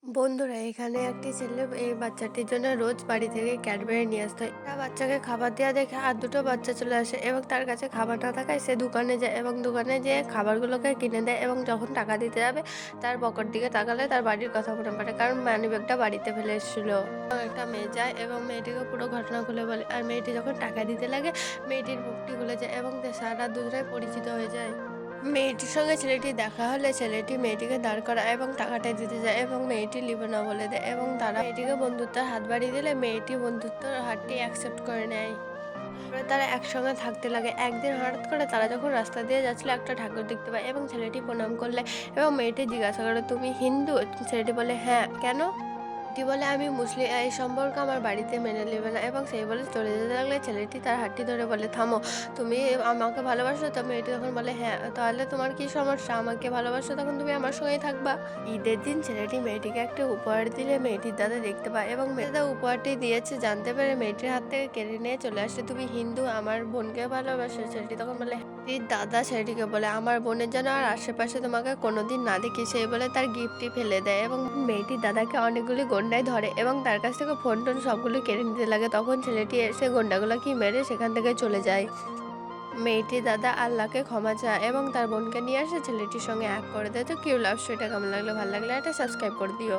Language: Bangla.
বন্ধুরা এখানে একটি ছেলে এই বাচ্চাটির জন্য রোজ বাড়ি থেকে ক্যাডবেরি নিয়ে আসতো। একটা বাচ্চাকে খাবার দেওয়া দেখে আর দুটো বাচ্চা চলে আসে এবং তার কাছে খাবার না থাকায় সে দোকানে যায় এবং দোকানে যেয়ে খাবারগুলোকে কিনে দেয় এবং যখন টাকা দিতে যাবে তার পকেট দিকে তাকালে তার বাড়ির কথা মনে পড়ে, কারণ মানি ব্যাগটা বাড়িতে ফেলে এসেছিল। এবং একটা মেয়ে যায় এবং মেয়েটিকে পুরো ঘটনা খুলে বলে, আর মেয়েটি যখন টাকা দিতে লাগে মেয়েটির মুখটি খুলে যায় এবং সারা দুজনে পরিচিত হয়ে যায়। মেয়েটির সঙ্গে ছেলেটির দেখা হলে ছেলেটি মেয়েটিকে দাঁড় করায় এবং টাকাটা দিতে যায় এবং মেয়েটি লিবে না বলে দেয় এবং তারা মেয়েটিকে বন্ধুত্বের হাত বাড়িয়ে দিলে মেয়েটি বন্ধুত্বের হাতটি অ্যাকসেপ্ট করে নেয়। তারপরে তারা একসঙ্গে থাকতে লাগে। একদিন হঠাৎ করে তারা যখন রাস্তা দিয়ে যাচ্ছিল একটা ঠাকুর দেখতে পায় এবং ছেলেটি প্রণাম করলে এবং মেয়েটি জিজ্ঞাসা করে, তুমি হিন্দু? ছেলেটি বলে, হ্যাঁ, কেন? মেয়েটি বলে, আমি মুসলিম, এই সম্পর্ক আমার বাড়িতে মেনে নেবে না এবং সেই বলে চলে যেতে লাগলে ছেলেটি তার হাতটি ধরে বলে, থামো, তুমি আমাকে ভালোবাসো তো? মেয়েটি তখন বলে, হ্যাঁ। তাহলে তোমার কি সমস্যা? আমাকে ভালোবাসো তখন তুমি আমার সঙ্গেই থাকবা। ঈদের দিন ছেলেটি মেয়েটিকে একটা উপহার দিলে মেয়েটির দাদা দেখতে পায় এবং মেয়ের দাদা উপহারটি দিয়েছে জানতে পেরে মেয়েটির হাত থেকে কেড়ে নিয়ে চলে আসে। তুমি হিন্দু, আমার বোনকে ভালোবাসো? ছেলেটি তখন বলে, মেয়েটির দাদা ছেলেটিকে বলে, আমার বোনের যেন আর আশেপাশে তোমাকে কোনোদিন না দেখি, সেই বলে তার গিফটটি ফেলে দেয় এবং মেয়েটির দাদাকে অনেকগুলি গন্ডায় ধরে এবং তার কাছ থেকে ফোন টোন সবগুলো কেড়ে নিতে লাগে। তখন ছেলেটি এসে গন্ডাগুলো কি মেরে সেখান থেকে চলে যায়। মেয়েটির দাদা আল্লাহকে ক্ষমা চায় এবং তার বোনকে নিয়ে আসে ছেলেটির সঙ্গে এক করে দেয়। তো কিউ লাভ স্টোরিটা কেমন লাগলো? ভালো লাগলে একটা সাবস্ক্রাইব করে দিও।